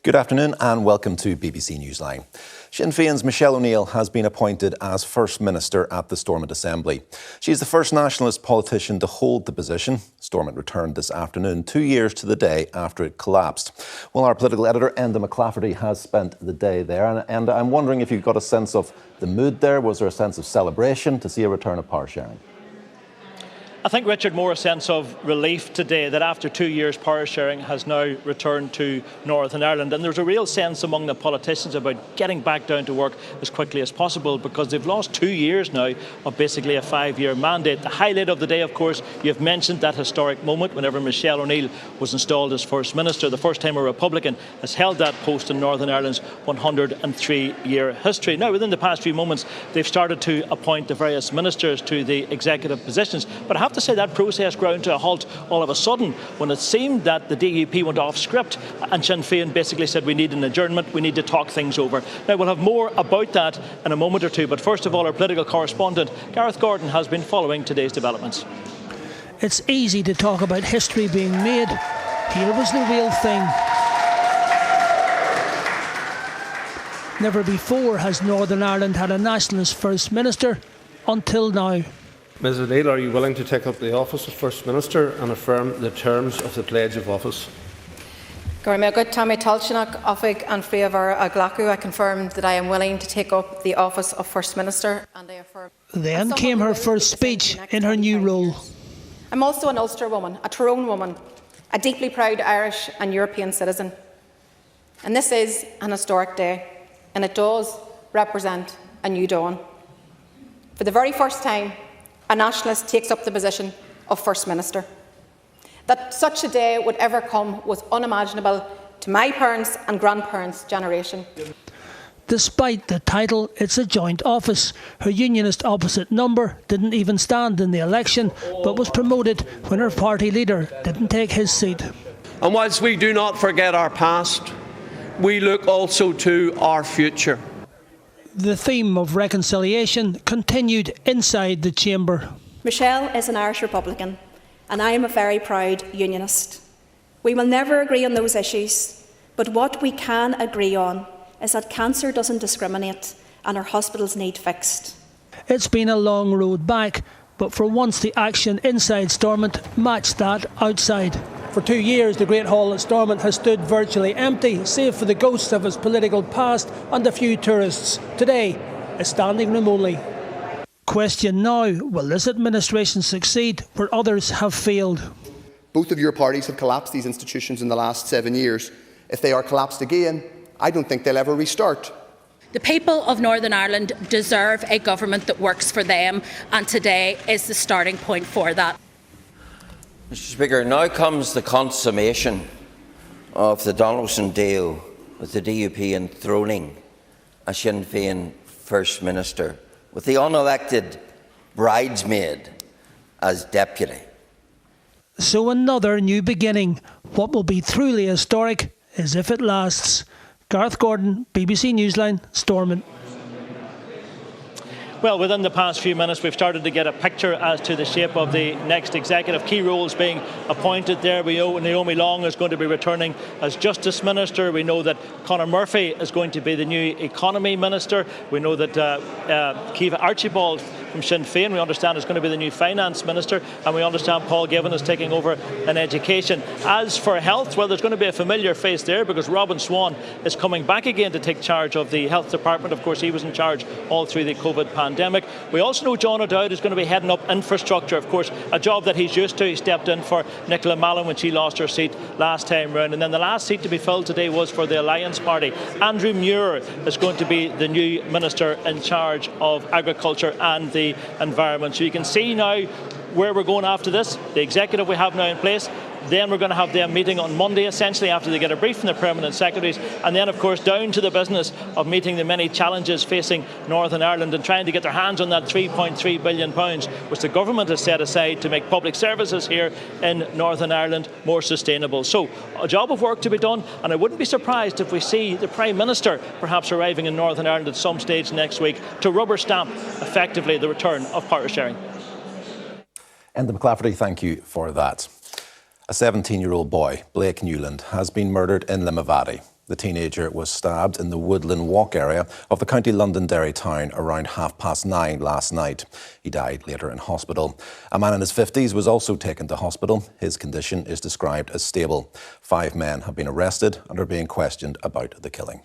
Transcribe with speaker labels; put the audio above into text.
Speaker 1: Good afternoon and welcome to BBC Newsline. Sinn Féin's Michelle O'Neill has been appointed as First Minister at the Stormont Assembly. She is the first nationalist politician to hold the position. Stormont returned this afternoon, 2 years to the day after it collapsed. Well, our political editor, Enda McClafferty, has spent the day there. And I'm wondering if you've got a sense of the mood there. Was there a sense of celebration to see a return of power sharing?
Speaker 2: I think, Richard, more a sense of relief today that after 2 years power sharing has now returned to Northern Ireland, and there's a real sense among the politicians about getting back down to work as quickly as possible because they've lost 2 years now of basically a 5-year mandate. The highlight of the day, of course, you've mentioned that historic moment whenever Michelle O'Neill was installed as First Minister, the first time a Republican has held that post in Northern Ireland's 103-year history. Now, within the past few moments, they've started to appoint the various ministers to the executive positions, but I have to say that process ground to a halt all of a sudden when it seemed that the DUP went off script and Sinn Féin basically said we need an adjournment, we need to talk things over. Now we'll have more about that in a moment or two, but first of all our political correspondent Gareth Gordon has been following today's developments.
Speaker 3: It's easy to talk about history being made. Here was the real thing. Never before has Northern Ireland had a nationalist First Minister until now.
Speaker 4: Ms O'Neill, are you willing to take up the office of First Minister and affirm the terms of the pledge of office?
Speaker 5: I confirm that I am willing to take up the office of First Minister, and I affirm.
Speaker 3: Then came her first speech in her new role.
Speaker 5: I'm also an Ulster woman, a Tyrone woman, a deeply proud Irish and European citizen. And this is an historic day, and it does represent a new dawn. For the very first time, a nationalist takes up the position of First Minister. That such a day would ever come was unimaginable to my parents' and grandparents' generation.
Speaker 3: Despite the title, it's a joint office. Her unionist opposite number didn't even stand in the election, but was promoted when her party leader didn't take his seat.
Speaker 6: And whilst we do not forget our past, we look also to our future.
Speaker 3: The theme of reconciliation continued inside the chamber.
Speaker 7: Michelle is an Irish Republican, and I am a very proud unionist. We will never agree on those issues, but what we can agree on is that cancer doesn't discriminate and our hospitals need fixed.
Speaker 3: It's been a long road back, but for once the action inside Stormont matched that outside. For 2 years, the Great Hall at Stormont has stood virtually empty, save for the ghosts of its political past and a few tourists. Today, a standing room only. Question now, will this administration succeed where others have failed?
Speaker 8: Both of your parties have collapsed these institutions in the last 7 years. If they are collapsed again, I don't think they'll ever restart.
Speaker 9: The people of Northern Ireland deserve a government that works for them, and today is the starting point for that.
Speaker 10: Mr Speaker, now comes the consummation of the Donaldson deal with the DUP enthroning a Sinn Féin First Minister, with the unelected bridesmaid as deputy.
Speaker 3: So another new beginning. What will be truly historic is if it lasts. Gareth Gordon, BBC Newsline, Stormont.
Speaker 2: Well, within the past few minutes, we've started to get a picture as to the shape of the next executive. Key roles being appointed there. We know Naomi Long is going to be returning as Justice Minister. We know that Conor Murphy is going to be the new Economy Minister. We know that Kiva Archibald from Sinn Féin, we understand, is going to be the new Finance Minister. And we understand Paul Givan is taking over in Education. As for health, well, there's going to be a familiar face there because Robin Swan is coming back again to take charge of the Health Department. Of course, he was in charge all through the COVID pandemic. We also know John O'Dowd is going to be heading up infrastructure, of course, a job that he's used to. He stepped in for Nicola Mallon when she lost her seat last time round. And then the last seat to be filled today was for the Alliance Party. Andrew Muir is going to be the new Minister in charge of Agriculture and the Environment. So you can see now where we're going after this. The executive we have now in place. Then we're going to have them meeting on Monday, essentially, after they get a brief from the permanent secretaries. And then, of course, down to the business of meeting the many challenges facing Northern Ireland and trying to get their hands on that £3.3 billion, which the government has set aside to make public services here in Northern Ireland more sustainable. So, a job of work to be done. And I wouldn't be surprised if we see the Prime Minister perhaps arriving in Northern Ireland at some stage next week to rubber stamp, effectively, the return of power sharing.
Speaker 1: Enda McClafferty, thank you for that. A 17-year-old boy, Blake Newland, has been murdered in Limavady. The teenager was stabbed in the Woodland Walk area of the County Londonderry town around 9:30 last night. He died later in hospital. A man in his 50s was also taken to hospital. His condition is described as stable. 5 men have been arrested and are being questioned about the killing.